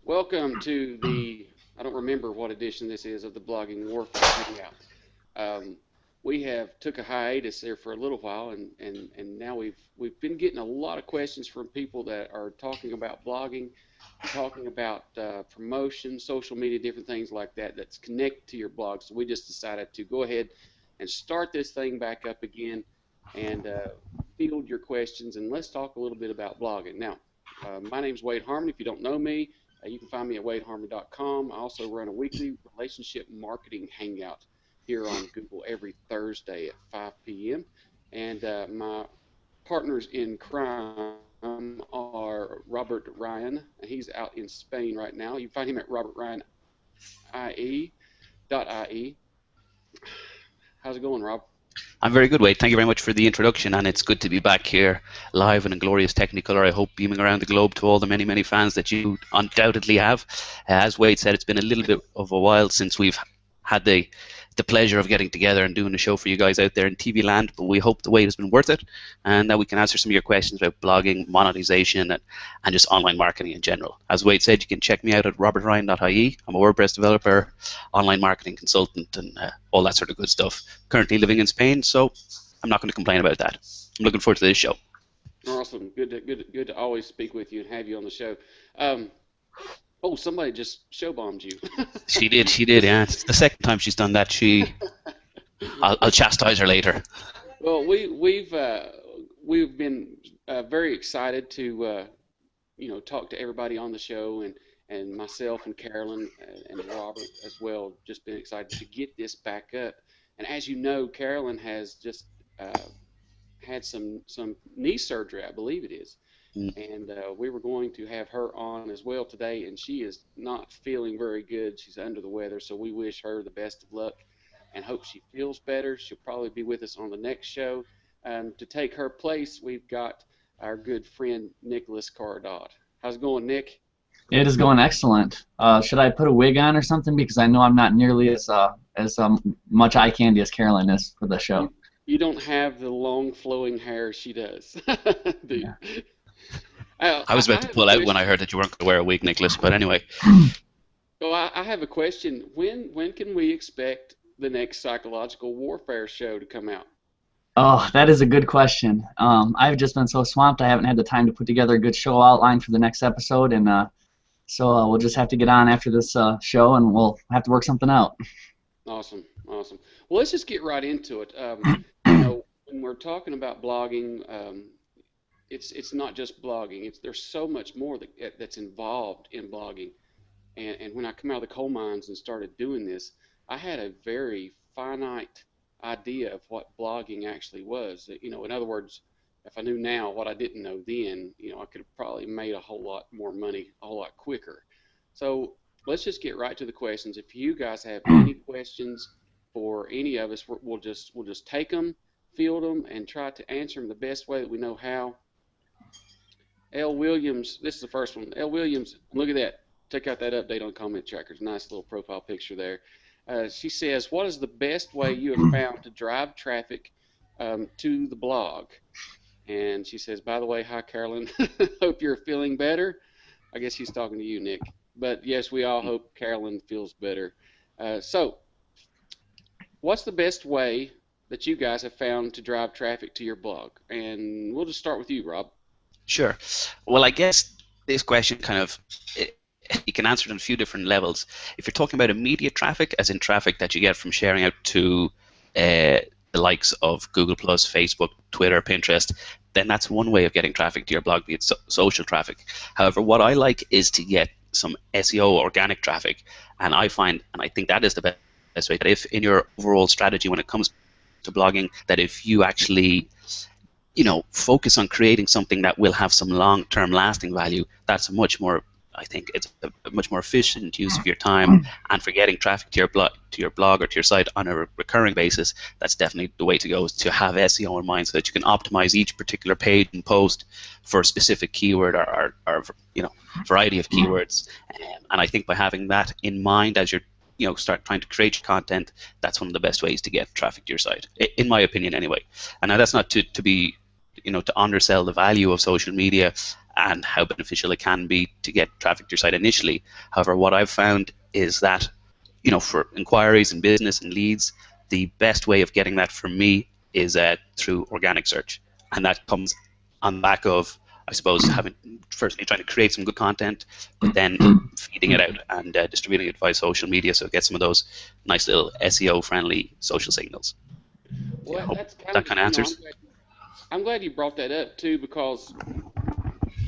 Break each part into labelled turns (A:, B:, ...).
A: Welcome to the, I don't remember what edition this is of the Blogging Warfare Hangout. Um, we have took a hiatus there for a little while, and now we've been getting a lot of questions from people that are talking about blogging, talking about promotion, social media, different things like that that's connected to your blog. So we just decided to go ahead and start this thing back up again and field your questions, and let's talk a little bit about blogging. Now, my name's Wade Harmon. If you don't know me, you can find me at wadeharmon.com. I also run a weekly relationship marketing hangout here on Google every Thursday at 5 p.m. And my partners in crime are Robert Ryan. He's out in Spain right now. You can find him at robertryan.ie. How's it going, Rob?
B: I'm very good, Wade. Thank you very much for the introduction, and it's good to be back here live and in glorious Technicolor. I hope beaming around the globe to all the many, many fans that you undoubtedly have. As Wade said, it's been a little bit of a while since we've had the pleasure of getting together and doing a show for you guys out there in TV land, but we hope the wait has been worth it and that we can answer some of your questions about blogging, monetization, and just online marketing in general. As Wade said, you can check me out at robertryan.ie. I'm a WordPress developer, online marketing consultant, and all that sort of good stuff. Currently living in Spain, so I'm not going to complain about that. I'm looking forward to this show.
A: Awesome. Good to always speak with you and have you on the show. Oh, somebody just show bombed you.
B: She did, yeah. It's the second time she's done that. I'll chastise her later.
A: Well, we've been very excited to talk to everybody on the show, and myself and Carolyn and Robert as well. Just been excited to get this back up. And as you know, Carolyn has just had some knee surgery, I believe it is. And we were going to have her on as well today, and she is not feeling very good. She's under the weather, so we wish her the best of luck and hope she feels better. She'll probably be with us on the next show. To take her place, we've got our good friend Nicholas Cardot. How's it going, Nick?
C: It is going excellent. Should I put a wig on or something? Because I know I'm not nearly as much eye candy as Carolyn is for the show.
A: You don't have the long flowing hair she does. Do you?
C: Yeah.
B: I was about to pull out when I heard that you weren't going to wear a wig, Nicholas, but anyway.
A: Well, I have a question. When can we expect the next Psychological Warfare show to come out?
C: Oh, that is a good question. I've just been so swamped I haven't had the time to put together a good show outline for the next episode, and so we'll just have to get on after this show, and we'll have to work something out.
A: Awesome. Well, let's just get right into it. When we're talking about blogging, it's not just blogging. There's so much more that's involved in blogging. And when I come out of the coal mines and started doing this, I had a very finite idea of what blogging actually was. In other words, if I knew now what I didn't know then, I could have probably made a whole lot more money a whole lot quicker. So let's just get right to the questions. If you guys have any questions for any of us, we'll just take them, field them, and try to answer them the best way that we know how. L. Williams, this is the first one. L. Williams, look at that. Check out that update on comment trackers. Nice little profile picture there. She says, what is the best way you have found to drive traffic to the blog? And she says, by the way, hi, Carolyn. Hope you're feeling better. I guess she's talking to you, Nick. But, yes, we all hope Carolyn feels better. So what's the best way that you guys have found to drive traffic to your blog? And we'll just start with you, Rob.
B: Sure. Well, I guess this question you can answer it on a few different levels. If you're talking about immediate traffic, as in traffic that you get from sharing out to the likes of Google+, Facebook, Twitter, Pinterest, then that's one way of getting traffic to your blog, be it social traffic. However, what I like is to get some SEO organic traffic, and I think that is the best way. That if in your overall strategy when it comes to blogging, that if you actually focus on creating something that will have some long-term lasting value, that's a much more, I think it's a much more efficient use of your time, and for getting traffic to your blog or to your site on a recurring basis, that's definitely the way to go, is to have SEO in mind so that you can optimize each particular page and post for a specific keyword or variety of keywords. And I think by having that in mind as you're start trying to create your content, that's one of the best ways to get traffic to your site, in my opinion anyway. And now that's not to be to undersell the value of social media and how beneficial it can be to get traffic to your site initially. However, what I've found is that, for inquiries and business and leads, the best way of getting that for me is through organic search, and that comes on the back of, I suppose, firstly trying to create some good content, but then feeding it out and distributing it via social media, so it gets some of those nice little SEO-friendly social signals.
A: Well,
B: I hope
A: that's
B: that kind of answers.
A: I'm glad you brought that up too, because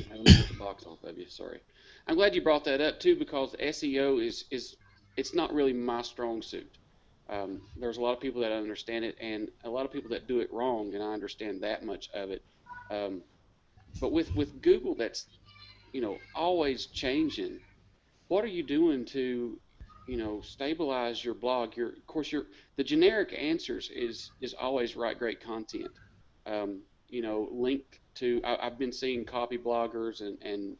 A: let me get the box off of you. Sorry. I'm glad you brought that up too, because SEO is it's not really my strong suit. There's a lot of people that understand it, and a lot of people that do it wrong, and I understand that much of it. But with Google, that's always changing. What are you doing to stabilize your blog? Of course, the generic answers is always write great content. Link to. I've been seeing copy bloggers and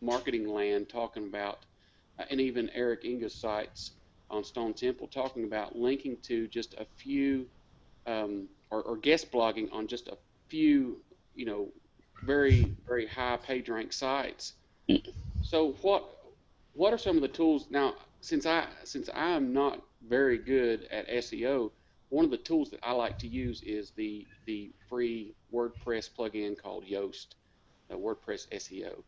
A: marketing land talking about, and even Eric Inga's sites on Stone Temple talking about linking to just a few, or guest blogging on just a few, very very high page rank sites. So what are some of the tools now? Since I am not very good at SEO, one of the tools that I like to use is the free WordPress plugin called Yoast, WordPress SEO.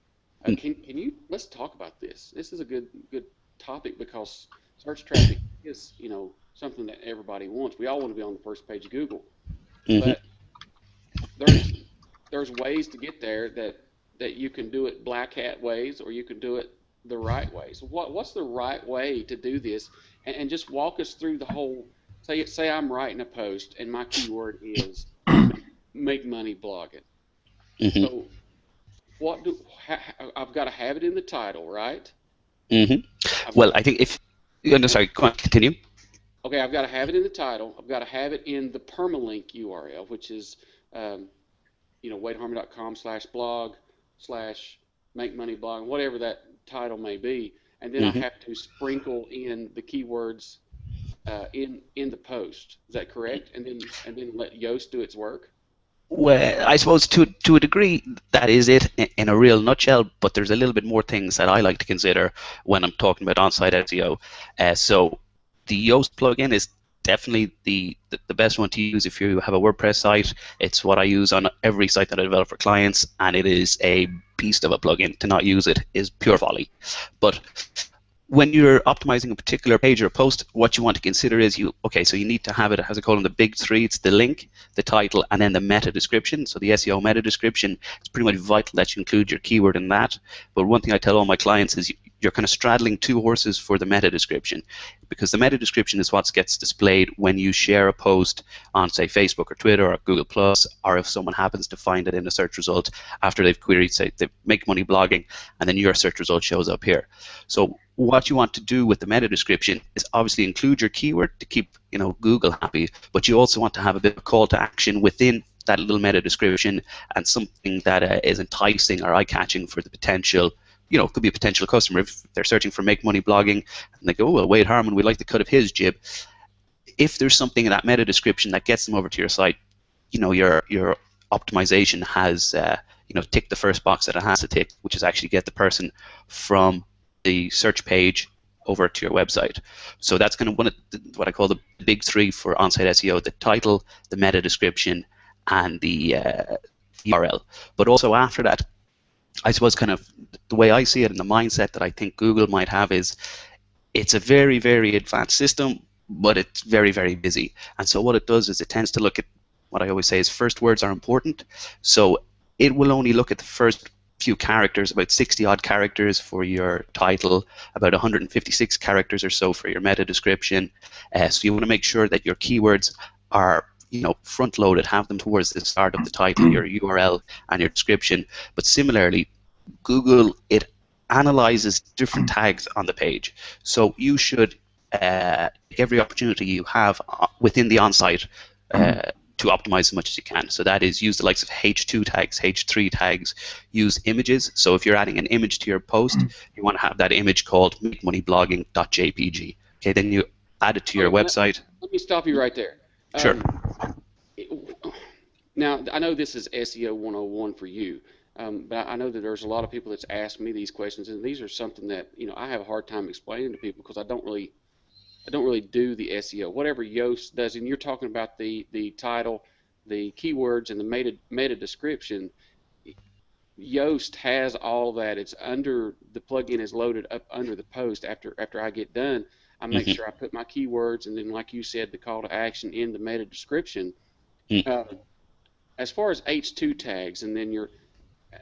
A: Let's talk about this. This is a good topic, because search traffic is something that everybody wants. We all want to be on the first page of Google, but there's ways to get there that you can do it black hat ways, or you can do it the right way. So what's the right way to do this? And just walk us through the whole. Say I'm writing a post and my keyword is make money blogging. So I've got to have it in the title, right?
B: Well, I think if sorry, go on, continue.
A: Okay, I've got to have it in the title. I've got to have it in the permalink URL, which is wadeharmon.com/blog/make-money-blog, whatever that title may be, and then I have to sprinkle in the keywords in the post. Is that correct? And then let Yoast do its work.
B: Well, I suppose to a degree that is it in a real nutshell, but there's a little bit more things that I like to consider when I'm talking about on-site SEO. So the Yoast plugin is definitely the best one to use if you have a WordPress site. It's what I use on every site that I develop for clients, and it is a beast of a plugin. To not use it is pure folly. But when you're optimizing a particular page or a post, what you want to consider is so you need to have it, as I call them, the big three. It's the link, the title, and then the meta description. So the SEO meta description, it's pretty much vital that you include your keyword in that. But one thing I tell all my clients is you're kind of straddling two horses for the meta description, because the meta description is what gets displayed when you share a post on, say, Facebook or Twitter or Google+, or if someone happens to find it in a search result after they've queried, say, they make money blogging, and then your search result shows up here. So what you want to do with the meta description is obviously include your keyword to keep Google happy, but you also want to have a bit of call to action within that little meta description, and something that is enticing or eye-catching for the potential, it could be a potential customer if they're searching for make money blogging and they go, oh, well, Wade Harmon, we like the cut of his jib. If there's something in that meta description that gets them over to your site, your optimization has ticked the first box that it has to tick, which is actually get the person from the search page over to your website. So that's kind of what I call the big three for on-site SEO: the title, the meta description, and the URL. But also after that, I suppose kind of the way I see it and the mindset that I think Google might have is it's a very, very advanced system, but it's very, very busy. And so what it does is it tends to look at what I always say is first words are important. So it will only look at the first few characters, about 60 odd characters for your title, about 156 characters or so for your meta description. So you want to make sure that your keywords are front loaded, have them towards the start of the title, your URL, and your description. But similarly, Google, it analyzes different tags on the page. So you should take every opportunity you have within the on-site to optimize as much as you can. So that is use the likes of H2 tags, H3 tags, use images. So if you're adding an image to your post, you want to have that image called makemoneyblogging.jpg. Okay, then you add it to your website.
A: Let me stop you right there.
B: Sure.
A: Now, I know this is SEO 101 for you, But I know that there's a lot of people that's asked me these questions, and these are something that I have a hard time explaining to people because I don't really do the SEO. Whatever Yoast does, and you're talking about the title, the keywords, and the meta description. Yoast has all that. It's under the plugin is loaded up under the post. After I get done, I make
B: Hmm.
A: sure I put my keywords, and then, like you said, the call to action in the meta description. Uh, as far as H2 tags, and then your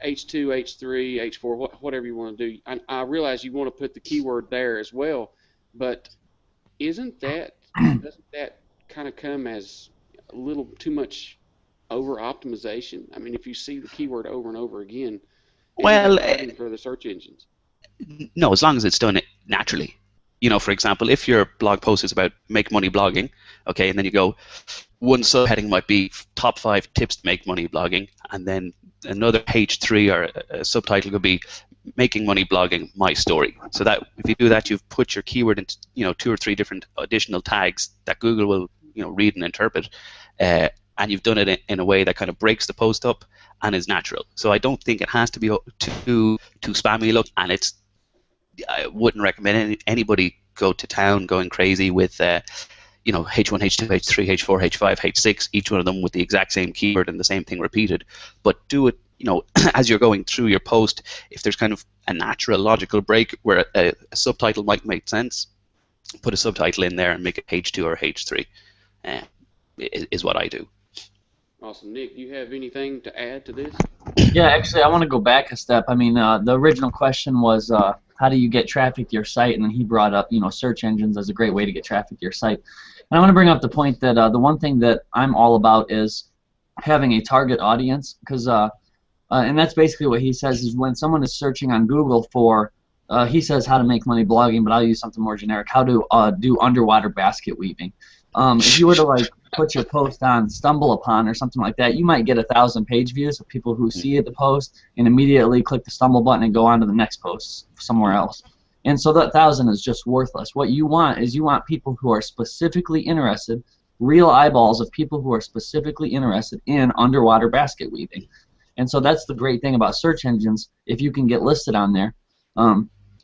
A: H2, H3, H4, whatever you want to do, I realize you want to put the keyword there as well, but isn't that doesn't that kind of come as a little too much over optimization? I mean, if you see the keyword over and over again, isn't that
B: Well,
A: driving for the search engines?
B: no, as long as it's done naturally. For example, if your blog post is about make money blogging, okay, and then you go, one subheading might be top 5 tips to make money blogging, and then another H3 or a subtitle could be making money blogging my story. So that if you do that, you've put your keyword into 2 or 3 different additional tags that Google will read and interpret, and you've done it in a way that kind of breaks the post up and is natural. So I don't think it has to be too spammy look, and I wouldn't recommend anybody go to town going crazy with H1, H2, H3, H4, H5, H6, each one of them with the exact same keyword and the same thing repeated. But do it, as you're going through your post. If there's kind of a natural, logical break where a subtitle might make sense, put a subtitle in there and make it H2 or H3. Uh, is what I do.
A: Awesome. Nick, do you have anything to add to this?
C: Yeah, actually, I want to go back a step. I mean, the original question was, how do you get traffic to your site? And then he brought up, search engines as a great way to get traffic to your site. And I want to bring up the point that the one thing that I'm all about is having a target audience, because and that's basically what he says is when someone is searching on Google for, he says how to make money blogging, but I'll use something more generic, how to do underwater basket weaving. If you were to like put your post on StumbleUpon or something like that, you might get 1,000 page views of people who see the post and immediately click the stumble button and go on to the next post somewhere else. And so that 1,000 is just worthless. What you want is you want people who are specifically interested, real eyeballs of people who are specifically interested in underwater basket weaving. And so that's the great thing about search engines. If you can get listed on there,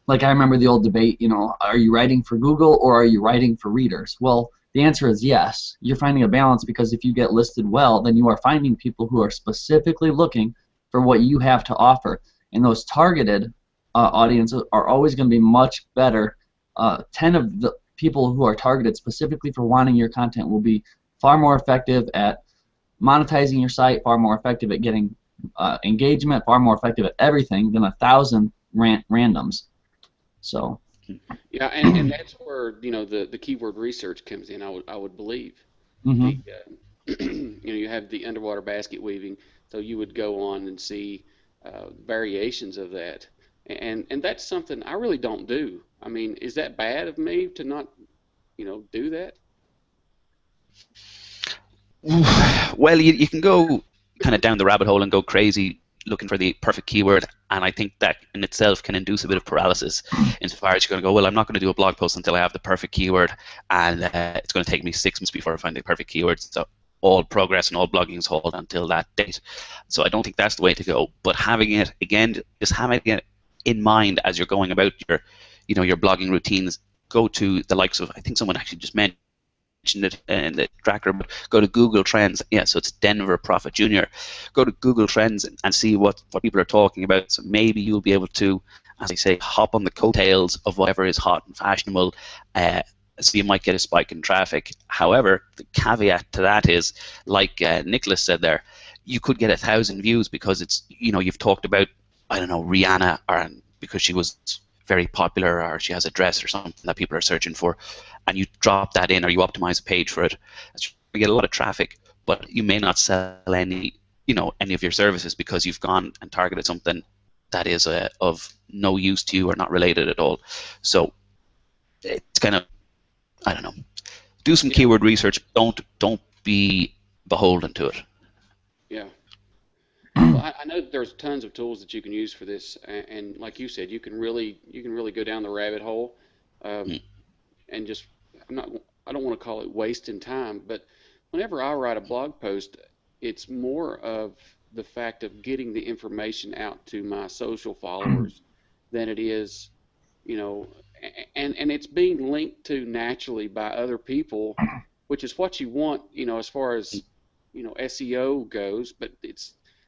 C: like I remember the old debate, are you writing for Google or are you writing for readers? Well, the answer is yes. You're finding a balance because if you get listed well, then you are finding people who are specifically looking for what you have to offer. And those targeted audiences are always going to be much better. 10 of the people who are targeted specifically for wanting your content will be far more effective at monetizing your site, far more effective at getting engagement, far more effective at everything than 1,000 randoms. So.
A: Yeah, and that's where the keyword research comes in. I would believe
C: Mm-hmm.
A: the you have the underwater basket weaving, so you would go on and see variations of that, and that's something I really don't do. I mean, is that bad of me to not do that?
B: Well, you can go kind of down the rabbit hole and go crazy looking for the perfect keyword, and I think that in itself can induce a bit of paralysis insofar as you're going to go, well, I'm not going to do a blog post until I have the perfect keyword, and it's going to take me 6 months before I find the perfect keyword. So all progress and all blogging is halted until that date. So I don't think that's the way to go. But having it, again, just having it in mind as you're going about your blogging routines, go to the likes of, I think someone actually just mentioned it in the tracker, but go to Google Trends. Yeah, so it's Denver Profit Jr. Go to Google Trends and see what people are talking about. So maybe you'll be able to, as I say, hop on the coattails of whatever is hot and fashionable. So you might get a spike in traffic. However, the caveat to that is, like Nicholas said there, you could get 1,000 views because it's you've talked about, I don't know, Rihanna, or because she was very popular or she has a dress or something that people are searching for, and you drop that in or you optimize a page for it. You get a lot of traffic, but you may not sell any of your services because you've gone and targeted something that is of no use to you or not related at all. So it's kind of, I don't know, do some
A: Yeah,
B: keyword research. Don't be beholden to it.
A: yeah. Well, I know that there's tons of tools that you can use for this, and like you said, you can really go down the rabbit hole, um,
B: Mm.
A: and just I'm not I don't want to call it wasting time, but whenever I write a blog post, it's more of the fact of getting the information out to my social followers than it is, you know, and it's being linked to naturally by other people, which is what you want, you know, as far as, you know, SEO goes. But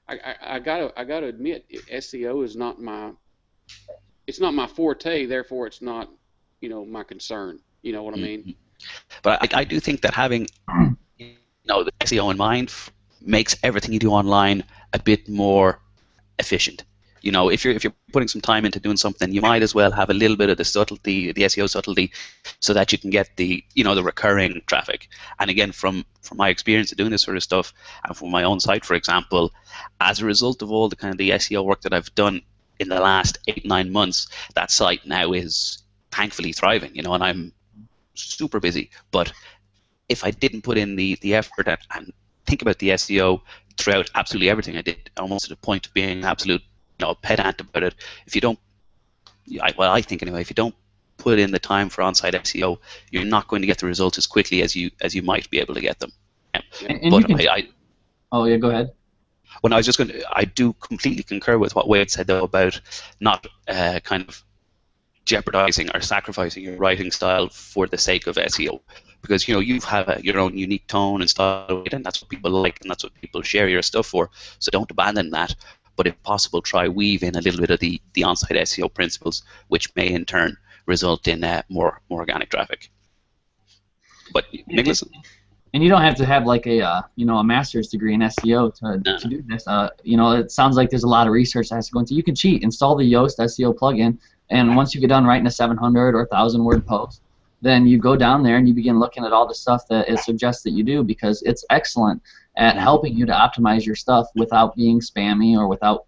A: I gotta admit, SEO is not my, it's not my forte. Therefore, it's not, you know, my concern. You know what I mean?
B: But I do think that having the SEO in mind makes everything you do online a bit more efficient. You know, if you're putting some time into doing something, you might as well have a little bit of the subtlety, the SEO subtlety, so that you can get the the recurring traffic. And again, from my experience of doing this sort of stuff, and from my own site, for example, as a result of all the kind of the SEO work that I've done in the last 8-9 months, that site now is thankfully thriving. You know, and I'm super busy. But if I didn't put in the effort and think about the SEO throughout absolutely everything I did, almost to the point of being an absolute pedant about it, if you don't, I think anyway, if you don't put in the time for on-site SEO, you're not going to get the results as quickly as you might be able to get them.
C: And
B: But
C: you can. Oh yeah, go ahead.
B: When I was just going to, I do completely concur with what Wade said though about not kind of jeopardizing or sacrificing your writing style for the sake of SEO, because you have your own unique tone and style, and that's what people like, and that's what people share your stuff for. So don't abandon that, but if possible, try weave in a little bit of the on-site SEO principles, which may in turn result in more organic traffic. But Nicholas?
C: And you don't have to have like a master's degree in SEO to do this. It sounds like there's a lot of research that has to go into. You can cheat. Install the Yoast SEO plugin, and once you get done writing a 700 or 1,000 word post, then you go down there and you begin looking at all the stuff that it suggests that you do, because it's excellent at helping you to optimize your stuff without being spammy or without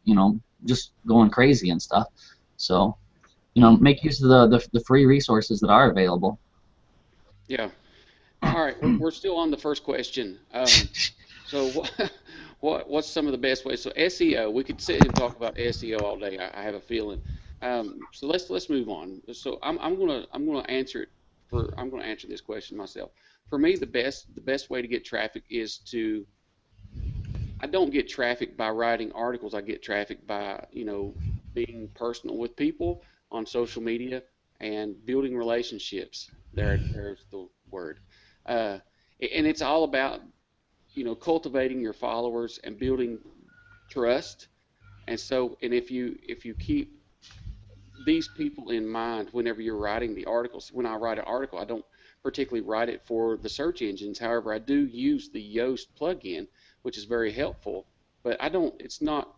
C: just going crazy and stuff. So make use of the free resources that are available.
A: Yeah. All right, we're still on the first question. So what's some of the best ways? So SEO, we could sit and talk about SEO all day. I have a feeling. So let's move on. So I'm gonna answer it I'm gonna answer this question myself. For me, the best way to get traffic is I don't get traffic by writing articles. I get traffic by being personal with people on social media and building relationships. There's the word. Uh, and it's all about cultivating your followers and building trust. And if you keep these people in mind whenever you're writing the articles, when I write an article, I don't particularly write it for the search engines. However, I do use the Yoast plugin, which is very helpful. But I don't. It's not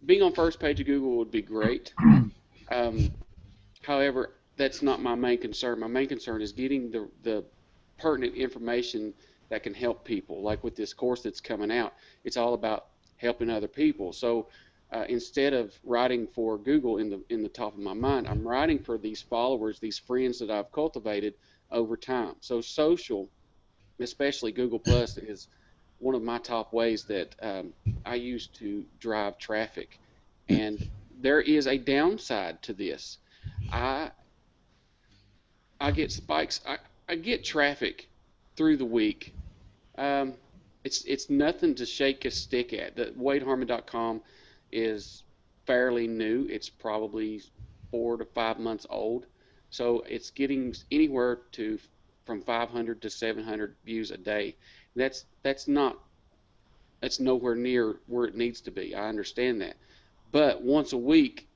A: being on first page of Google would be great. However, that's not my main concern. My main concern is getting the pertinent information that can help people. Like with this course that's coming out, it's all about helping other people. So instead of writing for Google in the top of my mind, I'm writing for these followers, these friends that I've cultivated over time. So social, especially Google Plus, is one of my top ways that I use to drive traffic. And there is a downside to this. I I get spikes. I get traffic through the week. Um, it's nothing to shake a stick at. The WadeHarmon.com is fairly new. It's probably 4 to 5 months old, so it's getting anywhere to from 500 to 700 views a day. That's not that's nowhere near where it needs to be. I understand that, but once a week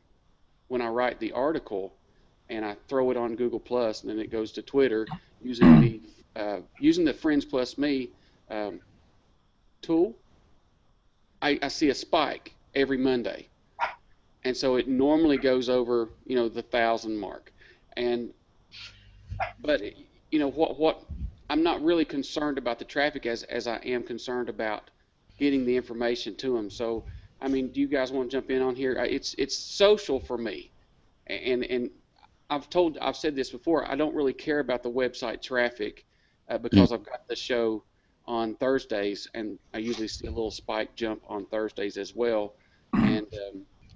A: when I write the article and I throw it on Google Plus, and then it goes to Twitter using the Friends Plus Me um, tool, I see a spike every Monday, and so it normally goes over the 1,000 mark, and but what I'm not really concerned about the traffic as I am concerned about getting the information to them. So I mean, do you guys want to jump in on here? It's social for me, and I've said this before. I don't really care about the website traffic because I've got the show on Thursdays, and I usually see a little spike jump on Thursdays as well. And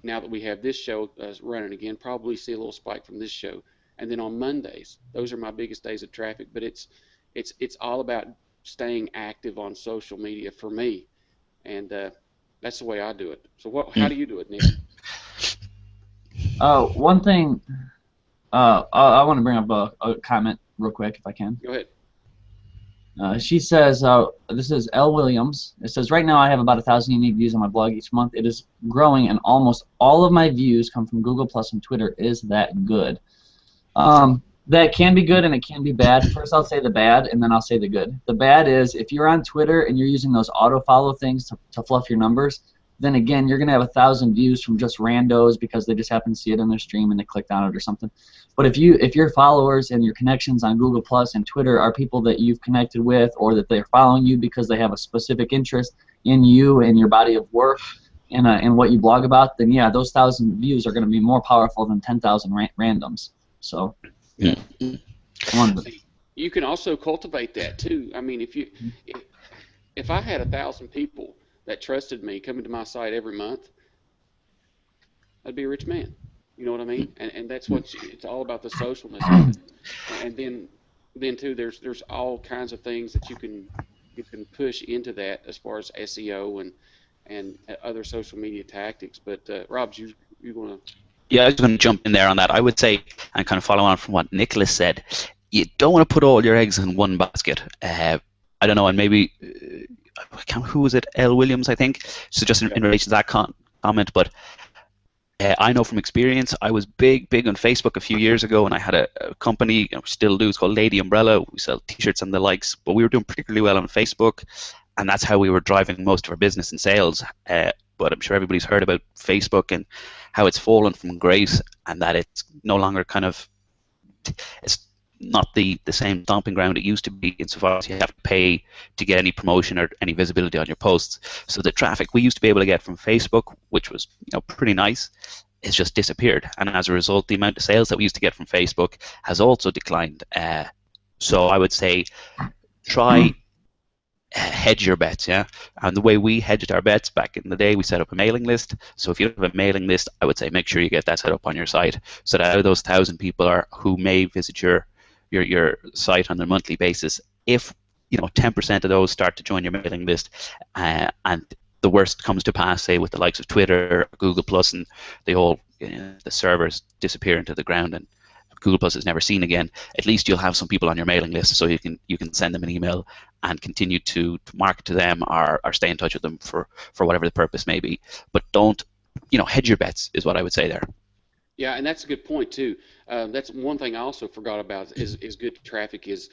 A: now that we have this show running again, probably see a little spike from this show. And then on Mondays, those are my biggest days of traffic. But it's all about staying active on social media for me. And That's the way I do it. So how do you do it, Nick?
C: One thing, I want to bring up a comment real quick if I can.
A: Go ahead.
C: She says, this is L. Williams. It says, right now I have about 1,000 unique views on my blog each month. It is growing, and almost all of my views come from Google Plus and Twitter. Is that good? That can be good and it can be bad. First I'll say the bad, and then I'll say the good. The bad is if you're on Twitter and you're using those auto-follow things to fluff your numbers, then again, you're going to have 1,000 views from just randos because they just happen to see it in their stream and they clicked on it or something. But if your followers and your connections on Google Plus and Twitter are people that you've connected with, or that they're following you because they have a specific interest in you and your body of work and what you blog about, then yeah, those 1,000 views are going to be more powerful than 10,000 randoms. So,
B: Yeah.
A: You can also cultivate that too. I mean, if I had 1,000 people that trusted me coming to my site every month, I'd be a rich man. You know what I mean? And that's what it's all about, the socialness of it. And then too, there's all kinds of things that you can push into that as far as SEO and other social media tactics. But Rob, you want to?
B: Yeah, I was going to jump in there on that. I would say, and kind of follow on from what Nicholas said, you don't want to put all your eggs in one basket. I don't know, and maybe, who was it? L. Williams, I think. So just in relation to that comment, but I know from experience, I was big on Facebook a few years ago, and I had a company, we still do, it's called Lady Umbrella. We sell T-shirts and the likes, but we were doing particularly well on Facebook, and that's how we were driving most of our business and sales. But I'm sure everybody's heard about Facebook and how it's fallen from grace, and that it's no longer it's not the same stomping ground it used to be, insofar as you have to pay to get any promotion or any visibility on your posts. So the traffic we used to be able to get from Facebook, which was pretty nice, has just disappeared, and as a result, the amount of sales that we used to get from Facebook has also declined. So I would say try hedge your bets, yeah. And the way we hedged our bets back in the day, we set up a mailing list. So if you don't have a mailing list, I would say make sure you get that set up on your site, so that out of those 1,000 people who may visit your site on a monthly basis, if 10% of those start to join your mailing list, and the worst comes to pass, say with the likes of Twitter, Google Plus, and the servers disappear into the ground and Google Plus is never seen again, at least you'll have some people on your mailing list, so you can send them an email and continue to market to them or stay in touch with them for whatever the purpose may be. But don't, hedge your bets is what I would say there.
A: Yeah, and that's a good point too. That's one thing I also forgot about is good traffic is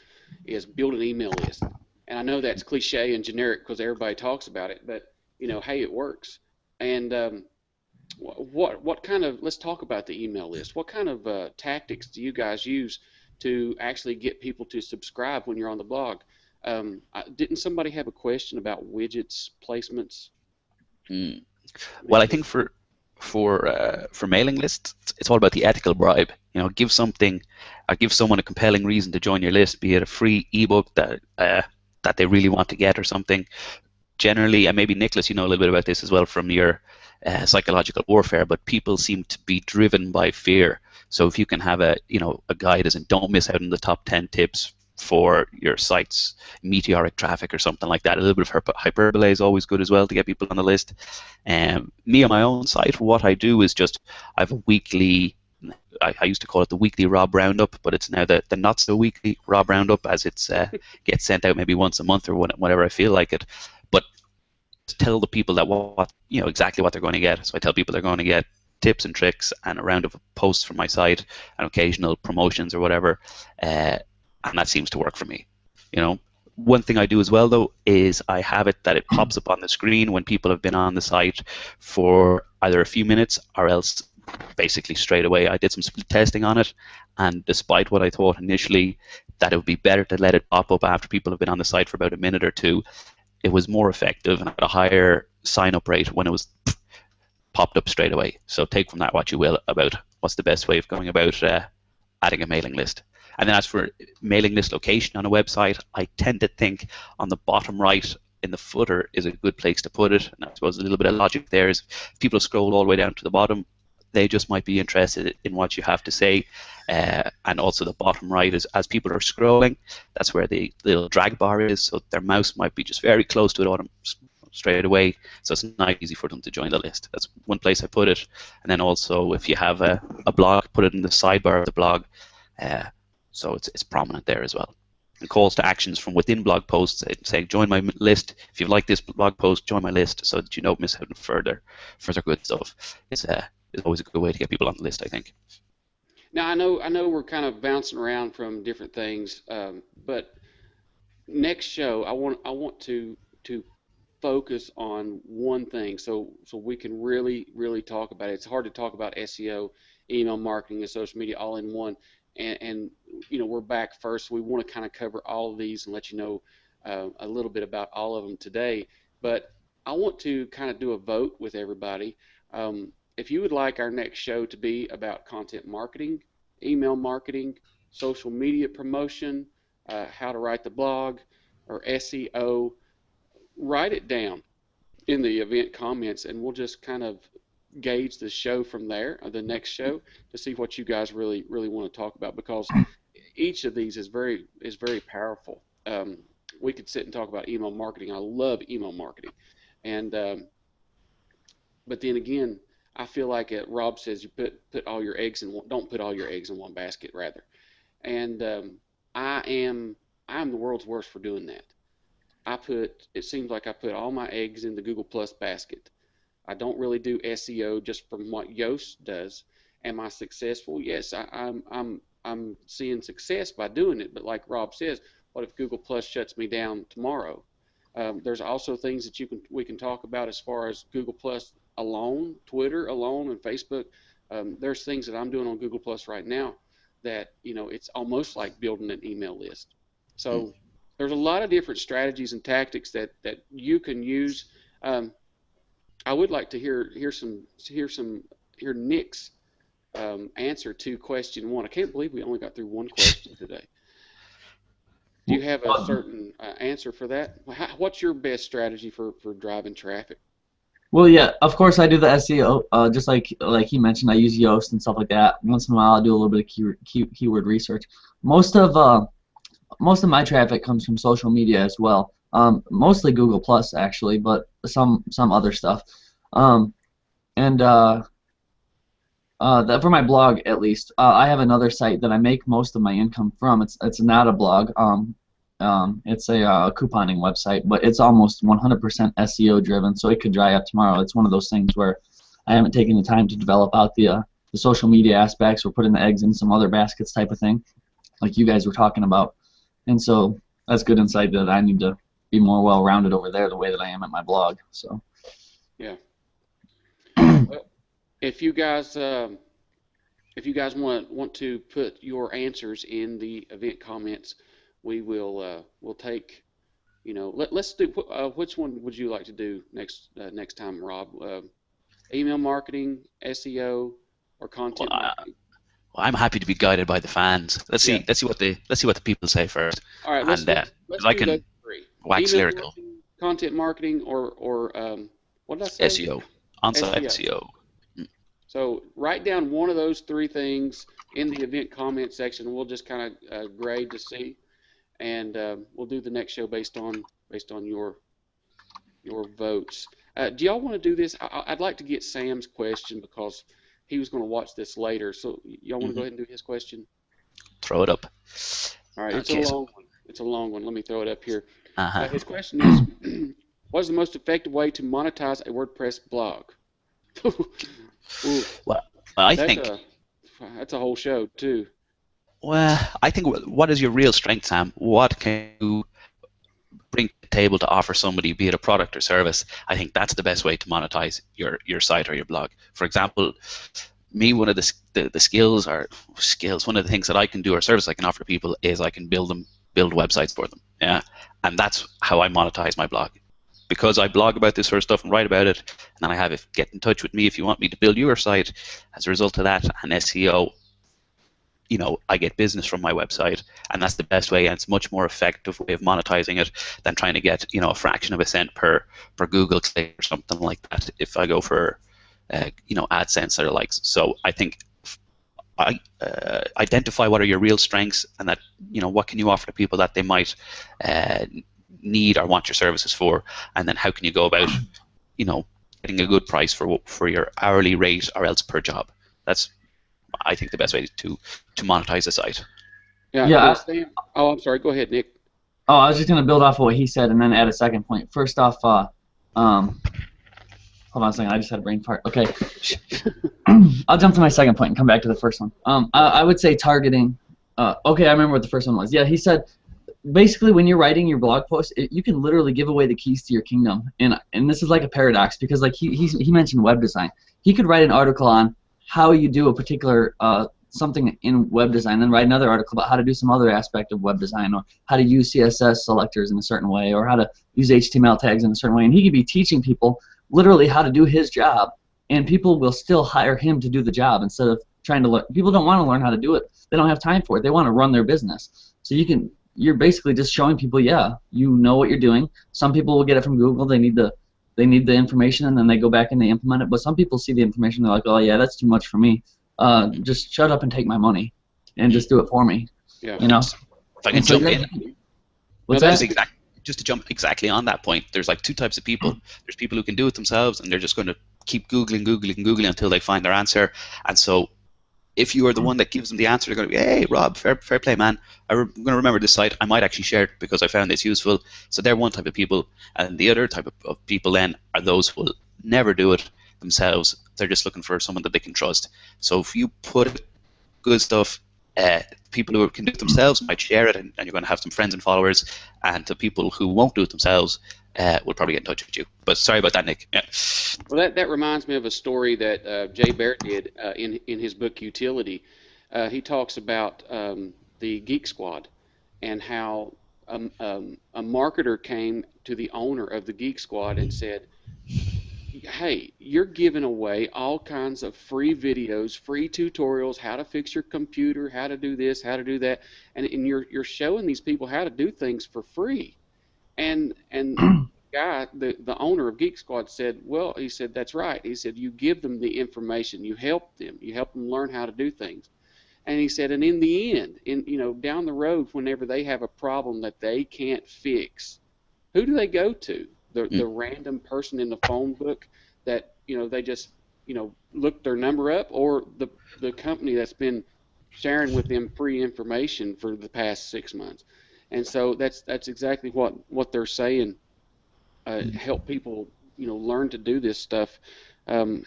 A: build an email list. And I know that's cliche and generic because everybody talks about it, but hey, it works. And what kind of, let's talk about the email list. What kind of tactics do you guys use to actually get people to subscribe when you're on the blog? Didn't somebody have a question about widgets placements?
B: Well, I think for mailing lists, it's all about the ethical bribe. Give someone a compelling reason to join your list, be it a free ebook that they really want to get or something. Generally, and maybe Nicholas, a little bit about this as well from your psychological warfare, but people seem to be driven by fear. So if you can have a guide as in don't miss out on the top 10 tips for your site's meteoric traffic or something like that. A little bit of hyperbole is always good as well to get people on the list. Me on my own site, what I do is I have a weekly, I used to call it the weekly Rob Roundup, but it's now the not so weekly Rob Roundup, as it's gets sent out maybe once a month or whenever I feel like it. But to tell the people that what exactly what they're going to get. So I tell people they're going to get tips and tricks and a round of posts from my site and occasional promotions or whatever. And that seems to work for me. One thing I do as well though is I have it that it pops up on the screen when people have been on the site for either a few minutes or else basically straight away. I did some split testing on it, and despite what I thought initially that it would be better to let it pop up after people have been on the site for about a minute or two, it was more effective and had a higher sign-up rate when it was popped up straight away. So take from that what you will about what's the best way of going about adding a mailing list. And then as for mailing list location on a website, I tend to think on the bottom right in the footer is a good place to put it. And I suppose a little bit of logic there is if people scroll all the way down to the bottom, they just might be interested in what you have to say. And also the bottom right is, as people are scrolling, that's where the little drag bar is, so their mouse might be just very close to it straight away. So it's not easy for them to join the list. That's one place I put it. And then also, if you have a blog, put it in the sidebar of the blog, so it's prominent there as well. And calls to actions from within blog posts saying, join my list. If you like this blog post, join my list, so that you don't miss out on further good stuff. It's always a good way to get people on the list, I think.
A: Now I know we're kind of bouncing around from different things, but next show I want to focus on one thing, so we can really talk about it. It's hard to talk about SEO, email marketing, and social media all in one. And we're back first. We want to kind of cover all of these and let you know a little bit about all of them today. But I want to kind of do a vote with everybody. If you would like our next show to be about content marketing, email marketing, social media promotion, how to write the blog, or SEO, write it down in the event comments, and we'll just kind of gauge the show from there, or the next show, to see what you guys really want to talk about, because each of these is very powerful. We could sit and talk about email marketing. I love email marketing, and but then again, I feel like Rob says you put all your eggs in one, don't put all your eggs in one basket, rather. And I'm the world's worst for doing that. It seems like I put all my eggs in the Google Plus basket. I don't really do SEO just from what Yoast does. Am I successful? Yes, I'm seeing success by doing it. But like Rob says, what if Google Plus shuts me down tomorrow? There's also things that we can talk about as far as Google Plus alone, Twitter alone, and Facebook. There's things that I'm doing on Google Plus right now that it's almost like building an email list. So there's a lot of different strategies and tactics that you can use. I would like to hear Nick's answer to question one. I can't believe we only got through one question today. Do you have a certain answer for that? What's your best strategy for driving traffic?
C: Well, yeah, of course I do the SEO. Just like he mentioned, I use Yoast and stuff like that. Once in a while, I do a little bit of keyword research. Most of my traffic comes from social media as well. Mostly Google Plus actually, but some other stuff. That for my blog at least, I have another site that I make most of my income from. It's not a blog. It's a couponing website, but it's almost 100% SEO driven, so it could dry up tomorrow. It's one of those things where I haven't taken the time to develop out the social media aspects or putting the eggs in some other baskets type of thing, like you guys were talking about. And so that's good insight that I need to be more well-rounded over there the way that I am at my blog. So
A: yeah. Well, if you guys want to put your answers in the event comments, we'll take, let's do, which one would you like to do next time, Rob? Email marketing, SEO, or content marketing?
B: Well, I'm happy to be guided by the fans. Let's see what the people say first.
A: All right, let's do those three.
B: Wax
A: Email
B: lyrical.
A: marketing, content marketing, or what did I say?
B: SEO. On-site SEO.
A: So write down one of those three things in the event comment section. We'll just kind of grade to see, and we'll do the next show based on your votes. Do y'all want to do this? I'd like to get Sam's question because he was going to watch this later. So y'all want to go ahead and do his question?
B: Throw it up.
A: All right,
B: Okay,
A: it's a long one. It's a long one. Let me throw it up here. His question is, what is the most effective way to monetize a WordPress blog?
B: Well, I think
A: that's a whole show too.
B: Well, I think what is your real strength, Sam? What can you bring to the table to offer somebody, be it a product or service? I think that's the best way to monetize your site or your blog. For example, me, one of the skills, one of the things that I can do or service I can offer people is I can build websites for them. Yeah, and that's how I monetize my blog. Because I blog about this sort of stuff and write about it, and then I have it, get in touch with me if you want me to build your site. As a result of that, and SEO, I get business from my website, and that's the best way, and it's a much more effective way of monetizing it than trying to get, a fraction of a cent per Google click or something like that if I go for, AdSense or the likes. So I think identify what are your real strengths, and that, what can you offer to people that they might need or want your services for, and then how can you go about, getting a good price for your hourly rate or else per job. That's, I think, the best way to monetize a site.
A: Yeah.
C: Yeah.
A: Now, Sam. Oh, I'm sorry. Go ahead, Nick.
C: Oh, I was just going to build off of what he said and then add a second point. First off, hold on a second. I just had a brain fart. Okay. I'll jump to my second point and come back to the first one. I would say targeting. Okay, I remember what the first one was. Yeah, he said basically when you're writing your blog post, you can literally give away the keys to your kingdom. And this is like a paradox because like he mentioned web design. He could write an article on how you do a particular something in web design, then write another article about how to do some other aspect of web design, or how to use CSS selectors in a certain way, or how to use HTML tags in a certain way. And he could be teaching people literally how to do his job, and people will still hire him to do the job instead of trying to learn. People don't want to learn how to do it. They don't have time for it. They want to run their business. So you're basically just showing people, yeah, you know what you're doing. Some people will get it from Google. They need the information, and then they go back and they implement it. But some people see the information, they're like, oh yeah, that's too much for me. Just shut up and take my money, and just do it for me.
A: Yeah.
B: If I can jump in.
C: What's that?
B: Just to jump exactly on that point, there's like two types of people. There's people who can do it themselves, and they're just going to keep Googling until they find their answer. And so if you are the one that gives them the answer, they're going to be, hey, Rob, fair play, man. I'm going to remember this site. I might actually share it because I found this useful. So they're one type of people. And the other type of people then are those who will never do it themselves. They're just looking for someone that they can trust. So if you put good stuff, people who can do it themselves might share it, and you're going to have some friends and followers. And the people who won't do it themselves will probably get in touch with you. But sorry about that, Nick. Yeah.
A: Well, that reminds me of a story that Jay Baer did in his book Utility. He talks about the Geek Squad and how a marketer came to the owner of the Geek Squad and said, hey, you're giving away all kinds of free videos, free tutorials, how to fix your computer, how to do this, how to do that, and you're showing these people how to do things for free. And guy, the owner of Geek Squad said, well, he said, that's right. He said, you give them the information, you help them learn how to do things. And he said, and in the end, down the road, whenever they have a problem that they can't fix, who do they go to? The random person in the phone book that they just look their number up, or the company that's been sharing with them free information for the past 6 months. And so that's exactly what they're saying. Help people learn to do this stuff.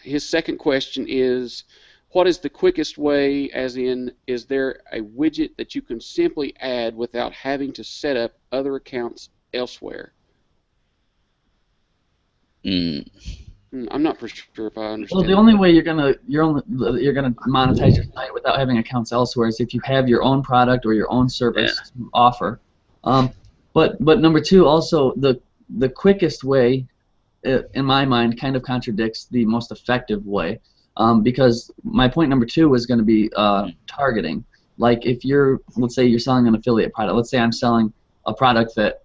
A: His second question is, what is the quickest way, as in, is there a widget that you can simply add without having to set up other accounts elsewhere? I'm not for sure if I understand.
C: Well, the only way you're gonna monetize your site without having accounts elsewhere is if you have your own product or your own service to offer. But number two, also the quickest way, in my mind, kind of contradicts the most effective way, because my point number two was going to be targeting. Like if let's say you're selling an affiliate product. Let's say I'm selling a product that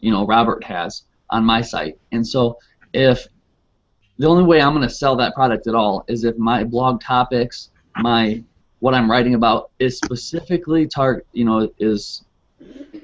C: Robert has on my site, and so if the only way I'm going to sell that product at all is if my blog topics, what I'm writing about is specifically is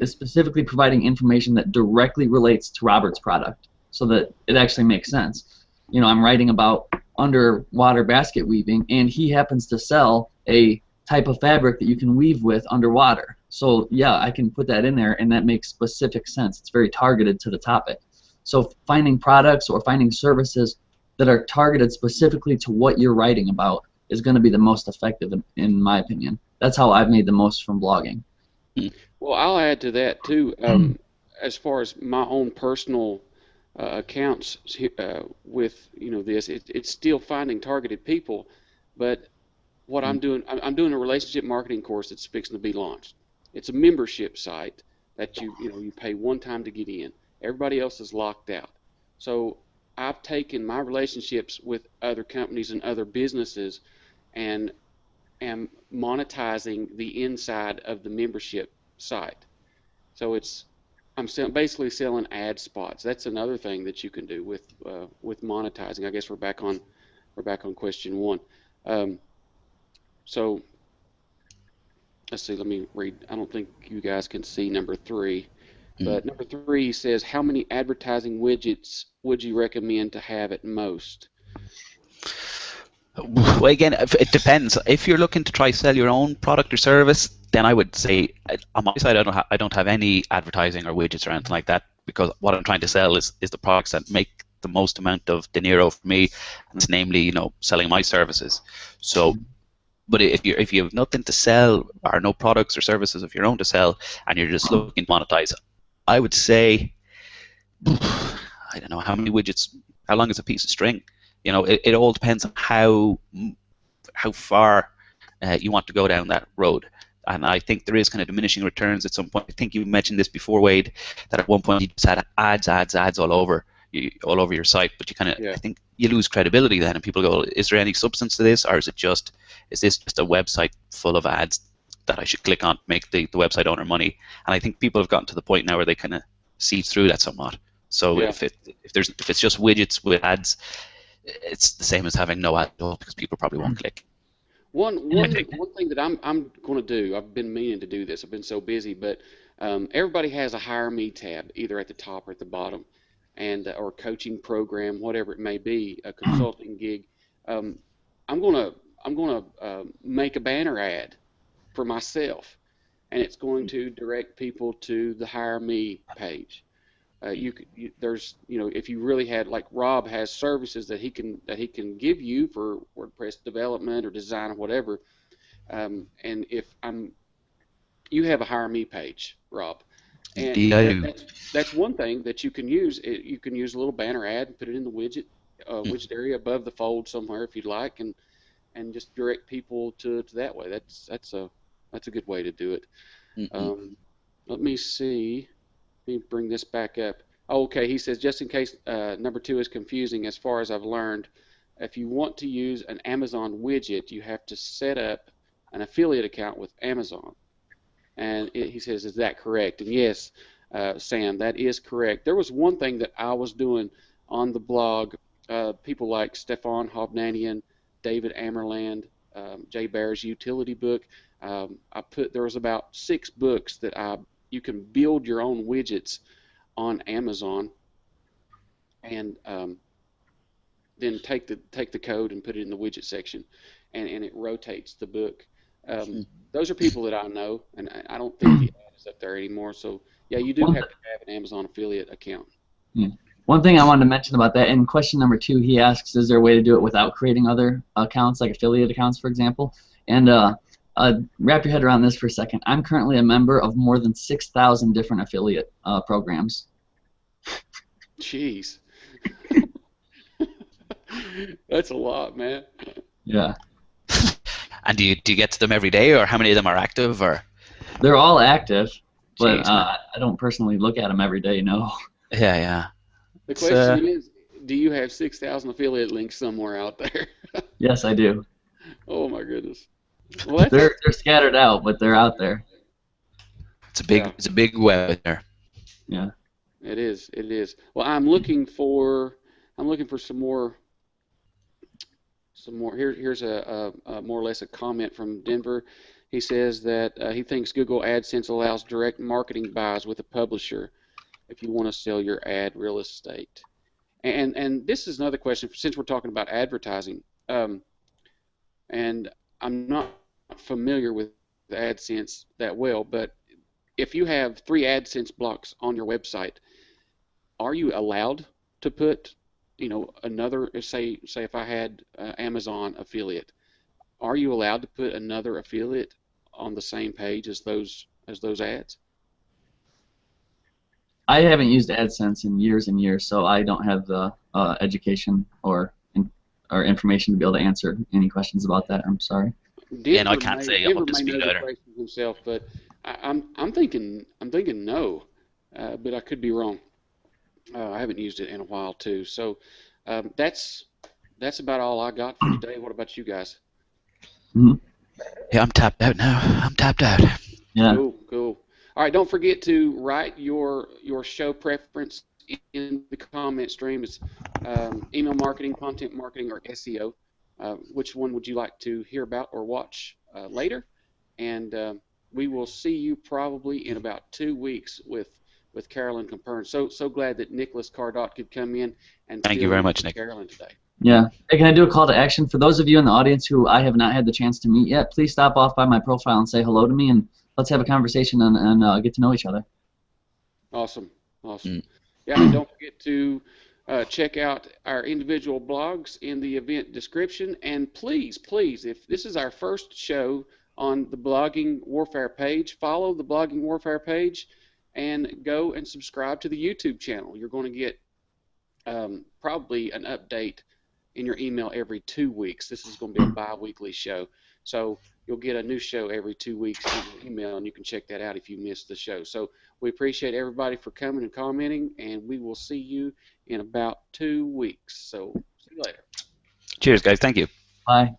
C: specifically providing information that directly relates to Robert's product, so that it actually makes sense. I'm writing about underwater basket weaving, and he happens to sell a type of fabric that you can weave with underwater. So yeah, I can put that in there, and that makes specific sense. It's very targeted to the topic. So finding products or finding services that are targeted specifically to what you're writing about is going to be the most effective, in my opinion. That's how I've made the most from blogging.
A: Well, I'll add to that too. As far as my own personal accounts with this, it's still finding targeted people, but what I'm doing a relationship marketing course that's fixing to be launched. It's a membership site that you pay one time to get in. Everybody else is locked out. So I've taken my relationships with other companies and other businesses and am monetizing the inside of the membership site. So I'm basically selling ad spots. That's another thing that you can do with monetizing. I guess we're back on question one. So let's see. Let me read. I don't think you guys can see number 3.
B: Mm.
A: But number three says, how many advertising widgets would you recommend to have at most?
B: Well, again, it depends. If you're looking to try sell your own product or service, then I would say on my side, I don't have any advertising or widgets or anything like that, because what I'm trying to sell is the products that make the most amount of dinero for me, and it's namely, selling my services. So, but if you have nothing to sell or no products or services of your own to sell, and you're just looking to monetize, I would say, I don't know how many widgets, how long is a piece of string? It all depends on how far you want to go down that road. And I think there is kind of diminishing returns at some point. I think you mentioned this before, Wade, that at one point you just had ads all over your site, but I think you lose credibility then, and people go, is there any substance to this, or is this just a website full of ads that I should click on to make the website owner money? And I think people have gotten to the point now where they kind of see through that somewhat. So
A: Yeah.
B: if it's just widgets with ads, it's the same as having no ad at all, because people probably won't click.
A: One thing that I'm going to do, I've been meaning to do this, I've been so busy, but everybody has a Hire Me tab, either at the top or at the bottom, and or coaching program, whatever it may be, a consulting gig. Um, I'm gonna make a banner ad for myself, and it's going to direct people to the Hire Me page. There's, if you really had, like Rob has services that he can give you for WordPress development or design or whatever, and if you have a Hire Me page, Rob, and
B: Indeed, I do.
A: that's one thing that you can use. You can use a little banner ad and put it in the widget area above the fold somewhere if you'd like, and just direct people to that way. That's a good way to do it.
B: Mm-mm.
A: Let me see. Let me bring this back up. Oh, okay, he says, just in case number two is confusing, as far as I've learned, if you want to use an Amazon widget, you have to set up an affiliate account with Amazon. And he says, is that correct? And yes, Sam, that is correct. There was one thing that I was doing on the blog. People like Stefan Hovnanian, David Amerland, Jay Baer's utility book. There was about 6 books that you can build your own widgets on Amazon, and then take the code and put it in the widget section, and it rotates the book. Those are people that I know, and I don't think the ad is up there anymore. So yeah, you do have to have an Amazon affiliate account.
C: Yeah. One thing I wanted to mention about that, in question number 2, he asks, is there a way to do it without creating other accounts, like affiliate accounts, for example? And wrap your head around this for a second. I'm currently a member of more than 6,000 different affiliate programs.
A: Jeez. That's a lot, man.
C: Yeah.
B: And do you get to them every day, or how many of them are active, or?
C: They're all active, but
B: Jeez,
C: I don't personally look at them every day, no.
B: Yeah.
A: The question is, do you have 6,000 affiliate links somewhere out there?
C: Yes, I do.
A: Oh my goodness. Well,
C: they're scattered out, but they're out there.
B: It's a big web there.
C: Yeah.
A: It is. It is. Well, I'm looking for some more. Here's a more or less a comment from Denver. He says that he thinks Google AdSense allows direct marketing buys with a publisher if you want to sell your ad real estate. And this is another question, since we're talking about advertising. And I'm not familiar with AdSense that well, but if you have 3 AdSense blocks on your website, are you allowed to put, another, say if I had Amazon affiliate, are you allowed to put another affiliate on the same page as those ads?
C: I haven't used AdSense in years and years, so I don't have the education or information to be able to answer any questions about that. I'm sorry.
B: And I can't say I'm up to speed either.
A: Himself, but I'm thinking no, but I could be wrong. I haven't used it in a while too. So that's about all I got for today. What about you guys?
C: Mm-hmm.
B: Yeah, I'm tapped out now. I'm tapped out.
C: Yeah.
A: Cool. All right, don't forget to write your show preference in the comment stream. It's email marketing, content marketing, or SEO. Which one would you like to hear about or watch later? And we will see you probably in about 2 weeks with with Carolyn Compern. So glad that Nicholas Cardot could come in and
B: Thank you
A: fill
B: very
A: in
B: much,
A: for
B: Nick.
A: Carolyn today.
C: Yeah. Hey, can I do a call to action? For those of you in the audience who I have not had the chance to meet yet, please stop off by my profile and say hello to me, and let's have a conversation and get to know each other.
A: Awesome. Yeah, and don't forget to check out our individual blogs in the event description. And please, if this is our first show on the Blogging Warfare page, follow the Blogging Warfare page and go and subscribe to the YouTube channel. You're going to get probably an update in your email every 2 weeks. This is going to be a bi-weekly show. So you'll get a new show every 2 weeks in your email, and you can check that out if you missed the show. So we appreciate everybody for coming and commenting, and we will see you in about 2 weeks. So see you later.
B: Cheers, guys. Thank you.
C: Bye.